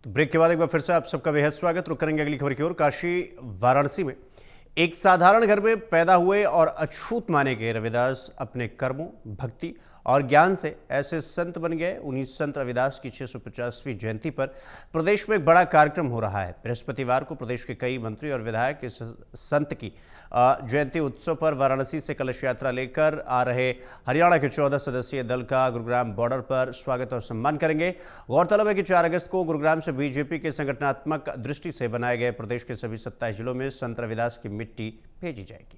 तो ब्रेक के बाद एक बार फिर से आप सबका बेहद स्वागत। रुक करेंगे अगली खबर की ओर। काशी वाराणसी में एक साधारण घर में पैदा हुए और अछूत माने गए रविदास अपने कर्मों, भक्ति और ज्ञान से ऐसे संत बन गए। उन्हीं संत रविदास की 650वीं जयंती पर प्रदेश में एक बड़ा कार्यक्रम हो रहा है। बृहस्पतिवार को प्रदेश के कई मंत्री और विधायक इस संत की जयंती उत्सव पर वाराणसी से कलश यात्रा लेकर आ रहे हरियाणा के 14 सदस्यीय दल का गुरुग्राम बॉर्डर पर स्वागत और सम्मान करेंगे। गौरतलब है कि 4 अगस्त को गुरुग्राम से बीजेपी के संगठनात्मक दृष्टि से बनाए गए प्रदेश के सभी 27 जिलों में संत रविदास की मिट्टी भेजी जाएगी।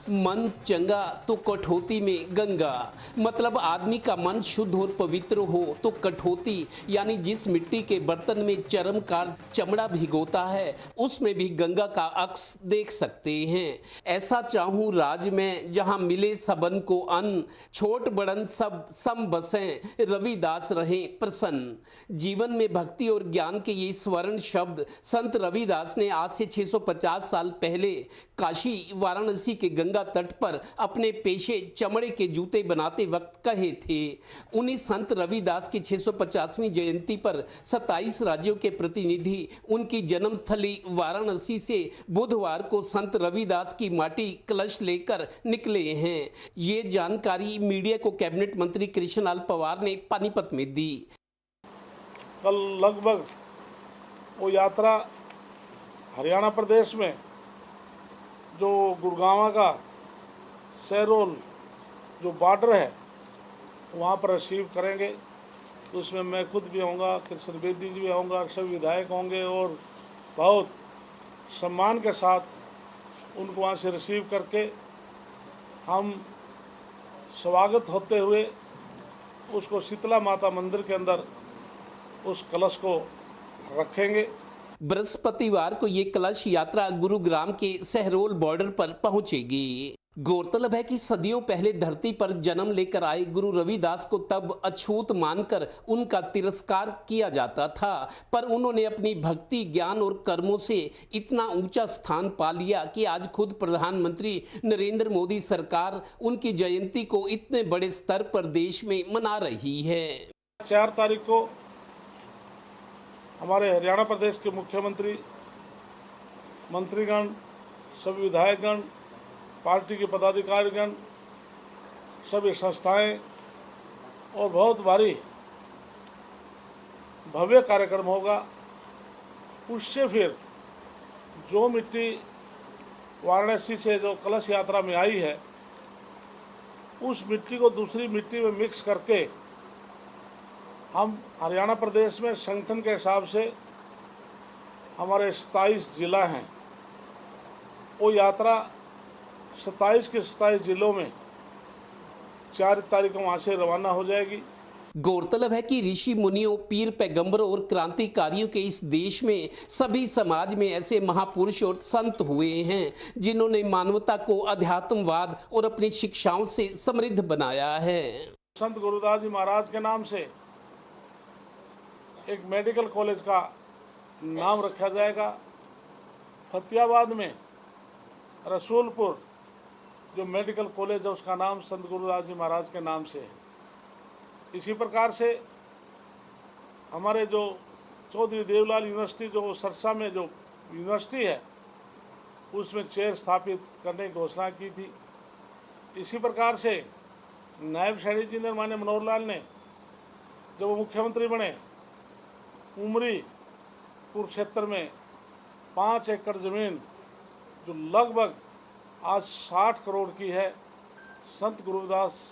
मन चंगा तो कठौती में गंगा, मतलब आदमी का मन शुद्ध और पवित्र हो तो कठौती यानी जिस मिट्टी के बर्तन में चर्मकार चमड़ा भिगोता है उसमें भी गंगा का अक्स देख सकते हैं। ऐसा चाहूं राज में जहां मिले सबन को अन्न, छोट बड़न सब सम बसें, रविदास रहें प्रसन्न। जीवन में भक्ति और ज्ञान के ये स्वर्ण शब्द संत रविदास ने आज से 650 साल पहले काशी वाराणसी के गंगा तट पर अपने पेशे चमड़े के जूते बनाते वक्त कहे थे। उन्हीं संत रविदास की 650वीं जयंती पर 27 राज्यों के प्रतिनिधि उनकी जन्मस्थली वाराणसी से बुधवार को संत रविदास की माटी कलश लेकर निकले हैं। ये जानकारी मीडिया को कैबिनेट मंत्री कृष्णलाल पंवार ने पानीपत में दी। कल लगभग वो यात्रा हरियाणा प्रदेश में जो गुड़गांव का सहरोल जो बॉर्डर है वहाँ पर रिसीव करेंगे। तो उसमें मैं खुद भी आऊँगा, कृष्ण बेदी जी भी आऊँगा, सभी विधायक होंगे और बहुत सम्मान के साथ उनको वहाँ से रिसीव करके हम स्वागत होते हुए उसको शीतला माता मंदिर के अंदर उस कलश को रखेंगे। बृहस्पतिवार को ये कलश यात्रा गुरुग्राम के सहरोल बॉर्डर पर पहुंचेगी। गौरतलब है कि सदियों पहले धरती पर जन्म लेकर आए गुरु रविदास को तब अछूत मानकर उनका तिरस्कार किया जाता था, पर उन्होंने अपनी भक्ति, ज्ञान और कर्मों से इतना ऊंचा स्थान पा लिया कि आज खुद प्रधानमंत्री नरेंद्र मोदी सरकार उनकी जयंती को इतने बड़े स्तर पर देश में मना रही है। 4 तारीख को हमारे हरियाणा प्रदेश के मुख्यमंत्री, मंत्रीगण, सभी विधायकगण, पार्टी के पदाधिकारीगण, सभी संस्थाएं और बहुत भारी भव्य कार्यक्रम होगा। उससे फिर जो मिट्टी वाराणसी से जो कलश यात्रा में आई है उस मिट्टी को दूसरी मिट्टी में मिक्स करके हम हरियाणा प्रदेश में संगठन के हिसाब से हमारे 27 जिला हैं, वो यात्रा 27 के 27 जिलों में 4 तारीख को वहाँ से रवाना हो जाएगी। गौरतलब है कि ऋषि मुनियों, पीर पैगंबरों और क्रांतिकारियों के इस देश में सभी समाज में ऐसे महापुरुष और संत हुए हैं जिन्होंने मानवता को अध्यात्मवाद और अपनी शिक्षाओं से समृद्ध बनाया है। संत गुरुदास जी महाराज के नाम से एक मेडिकल कॉलेज का नाम रखा जाएगा। फतेहाबाद में रसूलपुर जो मेडिकल कॉलेज है उसका नाम संत गुरुदास जी महाराज के नाम से है। इसी प्रकार से हमारे जो चौधरी देवलाल यूनिवर्सिटी जो सरसा में जो यूनिवर्सिटी है उसमें चेयर स्थापित करने की घोषणा की थी। इसी प्रकार से नायब शहरी इंजीनियर माननीय मनोहर लाल ने जब वो मुख्यमंत्री बने उमरी कुरुक्षेत्र में 5 एकड़ ज़मीन जो लगभग आज 60 करोड़ की है, संत गुरुदास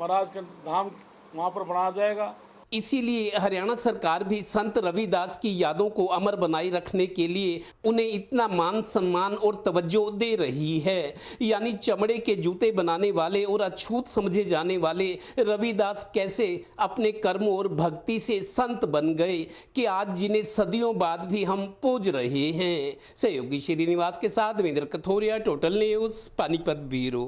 महाराज के धाम वहाँ पर बनाया जाएगा। इसीलिए हरियाणा सरकार भी संत रविदास की यादों को अमर बनाए रखने के लिए उन्हें इतना मान सम्मान और तवज्जो दे रही है। यानी चमड़े के जूते बनाने वाले और अछूत समझे जाने वाले रविदास कैसे अपने कर्मों और भक्ति से संत बन गए कि आज जिन्हें सदियों बाद भी हम पूज रहे हैं। सहयोगी श्रीनिवास के साथ Devendra Kathoria, total news, Panipat bureau.